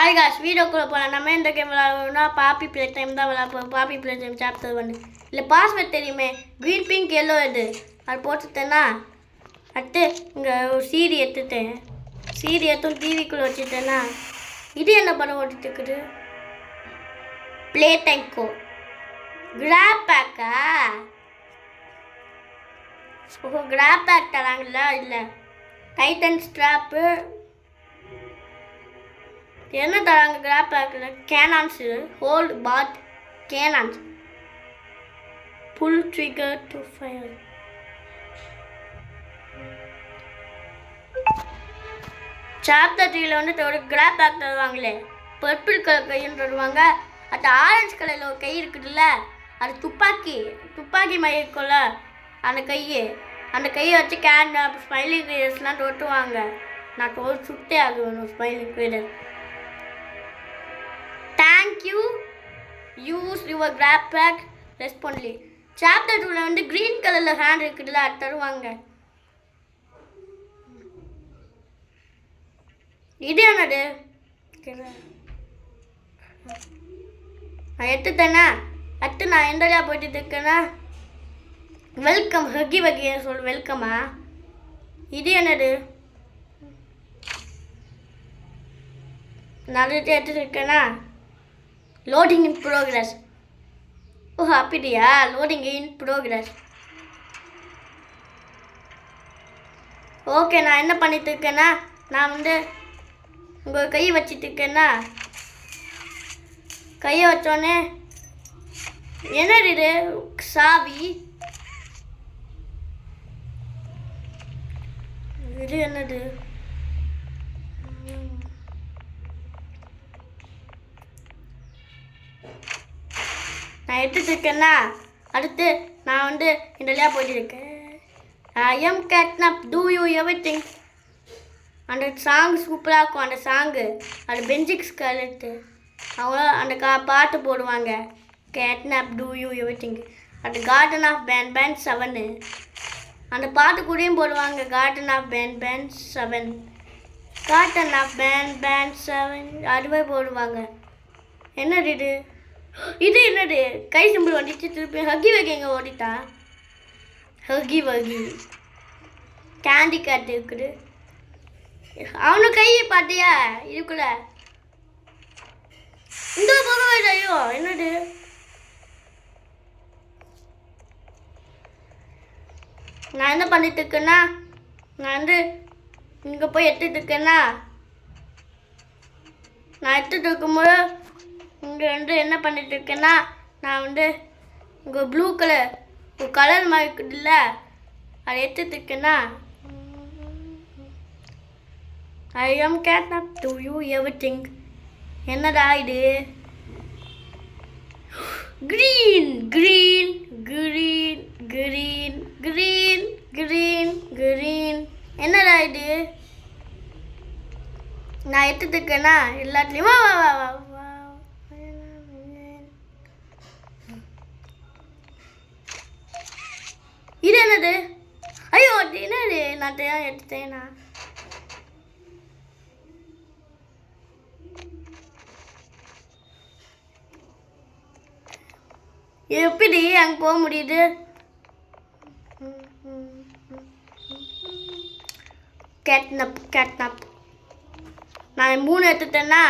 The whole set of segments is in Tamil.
ஹாய் காஷ் வீடியோக்குள்ளே போகலாம். நம்ம இந்த கேம் விளாடுவோம்னா பாப்பி ப்ளே டைம் தான் விளாடுவோம். பாப்பி ப்ளே டைம் சாப்டர் 1 இல்லை பாஸ்வேர்ட் தெரியுமே, க்ரீன் பிங்க் எல்லோ இது அது போட்டுட்டேன்னா அடுத்து இங்கே ஒரு சீரி எடுத்துட்டேன். சீரி எடுத்தும் டிவிக்குள்ளே வச்சுட்டேன்னா இது என்ன படம் ஓட்டிட்டு இருக்குது? ப்ளே டைம்கோ கிராப் பேக்கா? ஓஹோ கிராப் பேக் தராங்களா? இல்லை டைட்டன் ஸ்ட்ராப்பு என்ன தராங்க கிராப் பேக்கில்? Cannons hold but cannons pull trigger to fire. Chapter 3ல வந்துட்டு ஒரு கிராப் பேக் தருவாங்களே, பர்பிள் கலர் கைன்னு தருவாங்க. அது ஆரஞ்சு கலரில் ஒரு கை இருக்குதுல்ல, அது துப்பாக்கி மாதிரி இருக்கும்ல அந்த கையை வச்சு கேன் ஸ்மைலி கிரேடர்ஸ்லாம் தொட்டுவாங்க. நான் சுட்டே ஆகுவேன் smiley grader. Thank you. Use your grab bag responsibly. Chapter 2ல வந்து green கலர்ல ஹேண்ட் இருக்குதுல, அது தருவாங்க. இது என்னது? நான் எடுத்துட்டேன்னா அடுத்து நான் எந்தலையா போயிட்டு இருக்கேன்னா வெல்கம் ஹக்கி வகிய சொல் வெல்கமா. இது என்னது? நான் எடுத்துட்டு இருக்கேன்னா லோடிங் இன் ப்ரோக்ரஸ். ஓ அப்படியா, லோடிங் இன் ப்ரோக்ரஸ். ஓகே, நான் என்ன பண்ணிட்டு இருக்கேன்னா நான் வந்து உங்கள் கையை வச்சுட்டு இருக்கேன்னா கையை வச்சோடனே என்னது இது? சாவி. இது என்னது? நான் எடுத்துட்டு இருக்கேன்னா அடுத்து நான் வந்து இந்த வழியாக போயிட்டு இருக்கேன். I am kidnap to you everything. அந்த சாங் சூப்பராக இருக்கும். அந்த சாங்கு அது பெஞ்சிக்ஸ் கலெக்டு அவங்க அந்த பாட்டு போடுவாங்க, கேட்னப் டூ யூ எவ்ரிதிங். அது கார்டன் ஆஃப் பேன் 7 அந்த பாட்டு கூடயும் போடுவாங்க. கார்டன் ஆஃப் பேன் 7 கார்டன் ஆஃப் பேன் 7 அதுவே போடுவாங்க. என்னது இது? இது என்னது? கை சிம்பிள் வந்துச்சு. திருப்பி ஹக்கி வகி எங்கே ஓடிட்டா? ஹக்கி வகி கேண்டி கேட் இருக்குது. அவனு கையை பார்த்தியா? இதுக்குள்ள இந்த பக்கம் ஐயோ என்னது? நான் என்ன பண்ணிட்டு இருக்கேன்னா நான் வந்து இங்கே போய் எடுத்துட்டு இருக்கேன்னா நான் எடுத்துட்டு இருக்கும்போது இங்கே வந்து என்ன பண்ணிட்டு இருக்கேன்னா நான் வந்து இங்கே ப்ளூ கலர் மாதிரி இருக்குதுல்ல, அதை எடுத்துட்டு இருக்கேன்னா I am kidnap to you everything. என்னடா இது? Green green green green green green green என்னடா இது? நான் எடுத்துட்டு இருக்கேன்னா எல்லாத்துலேயும் வா வா வா வா. இது என்னது? ஐயோ அது என்னது? நான் எடுத்துட்டேனா? எப்படி அங்கே போக முடியுது? கேட்னப் நான் 3 எடுத்துட்டேன்னா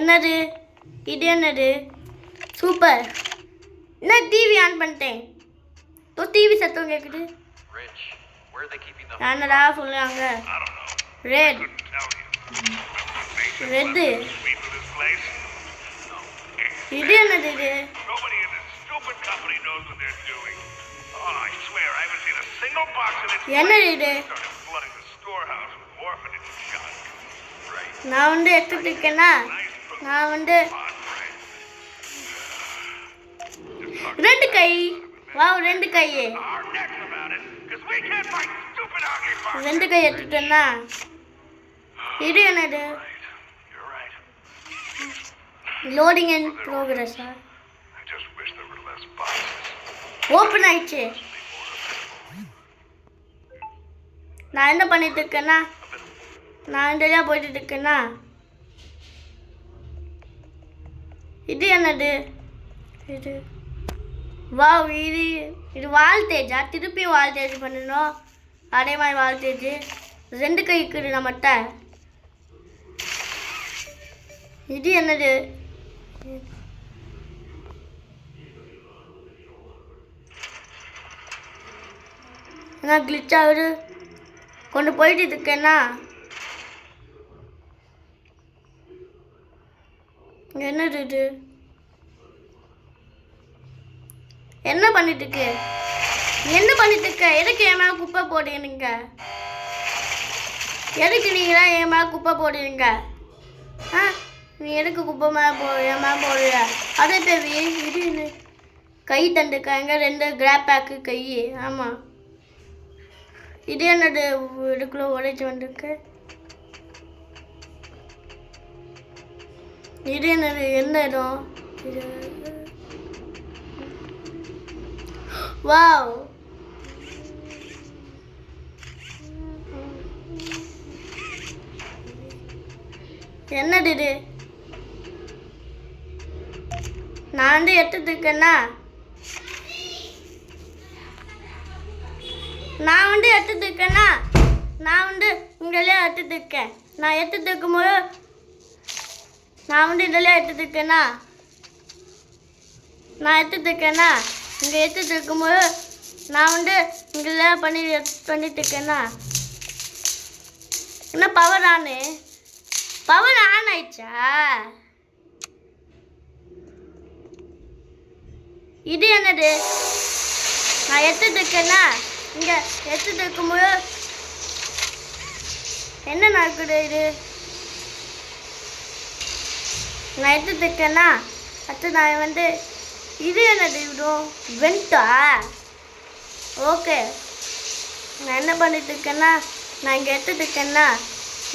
என்னது? இது என்னது? சூப்பர். என்ன டிவி ஆன் பண்ணிட்டேன். டிவி சத்தம் கேட்குது. என்னடா சொல்லுவாங்க? ரெட்டு இது என்னது? இது என்னது? இது நான் வந்து எடுத்துட்டு இருக்கேன்னா நான் வந்து 2 கை. வாவ் 2 கை. 2 கை எடுத்துட்டேன்னா இது என்னது? லோடிங் இன் ப்ரோக்ரஸா? ஓப்பன் ஆயிடுச்சு. நான் என்ன பண்ணிட்டு இருக்கேன்னா நான் இந்த வழியாக போயிட்டு இருக்கேன்னா இது என்னது இது வாவ் இது இது வால்டேஜா திருப்பி வால்டேஜ் பண்ணணும் அதே மாதிரி வால்டேஜ் 2 கை இருக்குது நம்மகிட்ட இது என்னது என்ன கிளிச் ஆகுது கொண்டு போயிட்டு இருக்கேன்னா என்னது இது என்ன பண்ணிட்டு இருக்கு எதுக்கு என் மேலே குப்பை போடுறீங்க எதுக்கு நீங்களாம் என் மேலே குப்பை போடுறீங்க ஆ நீ எதுக்கு குப்பை மேலே என் மேலே போடுற அதே பேர் இது கை தந்துக்காங்க 2 கிராப் பேக்கு கை ஆமாம் இது என்னது இதுக்குள்ளே உடைச்சி வந்திருக்கு இது என்னது என்ன இடம் இது வாவ் என்னது இது நான் வந்து எடுத்துட்டு இருக்கேன்னா நான் வந்து இங்கேயே எடுத்துட்டு இருக்கேன் நான் எடுத்துட்டு இருக்கும்போது நான் வந்து இதில் எடுத்துட்டு இருக்கேன்னா இங்கே எடுத்துட்டு இருக்கும்போது நான் வந்து இங்கே பண்ணிட்டு இருக்கேன்னா என்ன பவர் ஆன் ஆயிடுச்சா இது என்னது நான் எடுத்துட்டு இருக்கேன்னா இங்கே எடுத்துட்டு இருக்கும்போது என்ன நடக்குது இது நான் எடுத்துட்டு இருக்கேன்னா அடுத்து நான் வந்து இது என்னது விடும் வெண்டா ஓகே நான் என்ன பண்ணிட்டு இருக்கேன்னா நான் இங்கே எடுத்துட்டு இருக்கேன்னா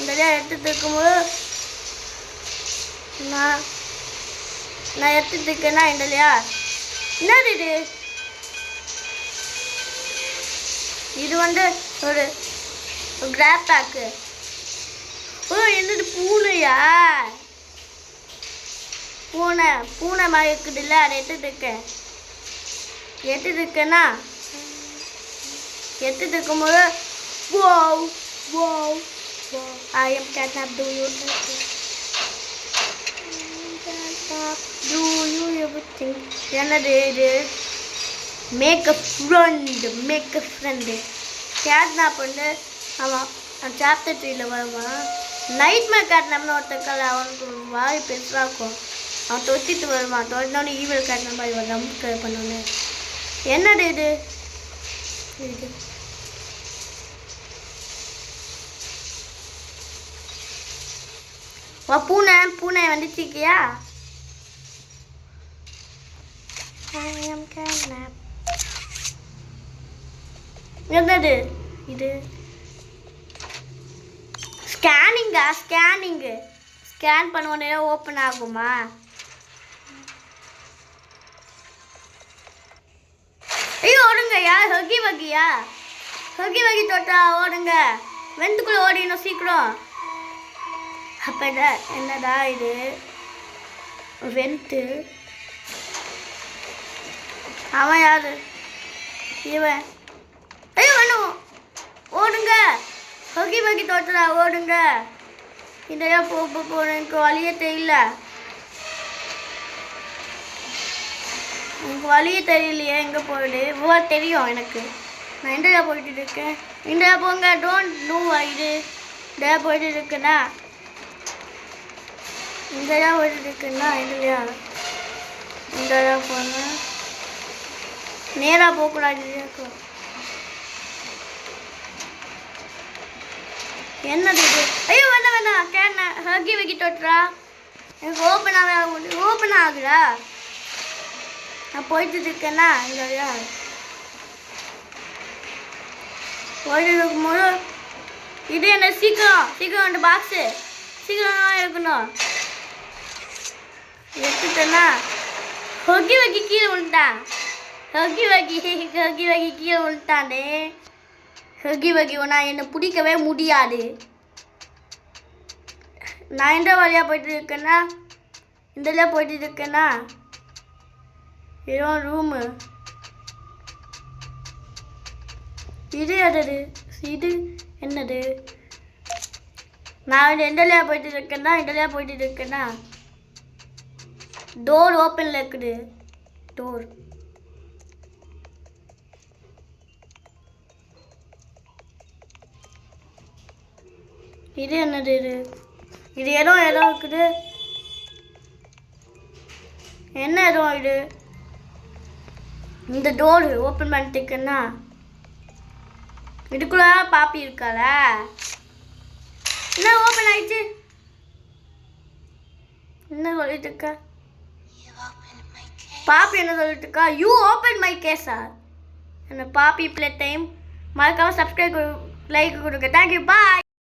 இந்த எடுத்துட்டு இருக்கும்போது நான் எடுத்துட்டு இருக்கேன்னா இல்லையா என்னது இது வந்து ஒரு கிராப் பேக்கு ஓ என்னது பூனையா பூனை மாதிரி இருக்குது இல்லை அதை எடுத்துட்டு இருக்கேன்னா எடுத்துட்டு இருக்கும்போது I am catnap. Do you ever think என்னது இது மேக் அ ஃப்ரெண்டு கேட்னாப் வந்து ஆமாம் சாப்டர் 3 வருவான் நைட் மேல் கேட்னாப்னு ஒருத்தக்கால் அவனுக்கு வாய் பெருசாக இருக்கும் அவன் தொத்திட்டு வருவான் தொட்டினோன்னு ஈவில் கேட்ன மாதிரி ஒரு ரொம்ப ட்ரை பண்ணோன்னு என்னது இது பூனை வந்துச்சிக்கியா என்னது இது ஸ்கேன் பண்ணுவோன்னே ஓப்பன் ஆகுமா ஐயோ ஓடுங்க யார் ஹகி வகி தொட்டா ஓடுங்க வெந்துக்குள்ளே ஓடினோம் சீக்கிரம் அப்போ என்னடா இது வெந்து அவன் யாரு இவன் ஐயோ வேணும் ஓடுங்க ஹகி தொட்டா ஓடுங்க இதையா போகிறேன் எனக்கு வழியே தெரியல எனக்கு வழியே தெரியலையே எங்கே போயிடு இவ்வளோ தெரியும் எனக்கு நான் இந்தியா போயிட்டு இருக்கேன் இந்தியா போங்க டோன்ட் டூ இது இந்தியா போயிட்டு இருக்குண்ணா இந்தியா போயிட்டு இருக்குண்ணா இல்லையா இந்தியா போனேன் நேராக போகக்கூடாது இல்லையாக்கோ என்னது இது ஐயோ வேணாம் கேட்ன ஹகி வகி தொட்டுறா எனக்கு ஓப்பன் ஆகுதா நான் போயிட்டு இருக்கேன்னா இல்லையா போயிட்டு இருக்கும்போது இது என்ன சீக்கிரம் அந்த பாக்ஸு சீக்கிரம் இருக்கணும் எடுத்துட்டேன்னா ஹகி வகி கீழே விழுந்துட்டான் ஹகி வகி கீழே விழுந்துட்டான்டே ஹகி வகி நான் என்னை பிடிக்கவே முடியாது. நான் எந்த வழியாக போயிட்டு இருக்கேன்னா இந்த வழியாக போயிட்டு இருக்கேன்னா ஏதோ ரூமு. இது எது? இது என்னது? நான் எந்த வழியாக போயிட்டு இருக்கேன்னா டோர் ஓப்பனில் இருக்குது. டோர் இது என்னது? இது ஏதோ இருக்குது. என்ன ஏதோ இது? இந்த டோர் ஓப்பன் பண்ணிட்டுருக்கேன்னா இதுக்குள்ள பாப்பி இருக்காள? என்ன ஓப்பன் ஆயிடுச்சு? என்ன சொல்லிட்டு இருக்க பாப்பி? என்ன சொல்லிட்டு இருக்கா? யூ ஓப்பன் மை கேஸா? என்ன பாப்பி பிளே டைம். மறக்காம சப்ஸ்கிரைப் லைக் கொடுங்க. தேங்க்யூ, பாய்.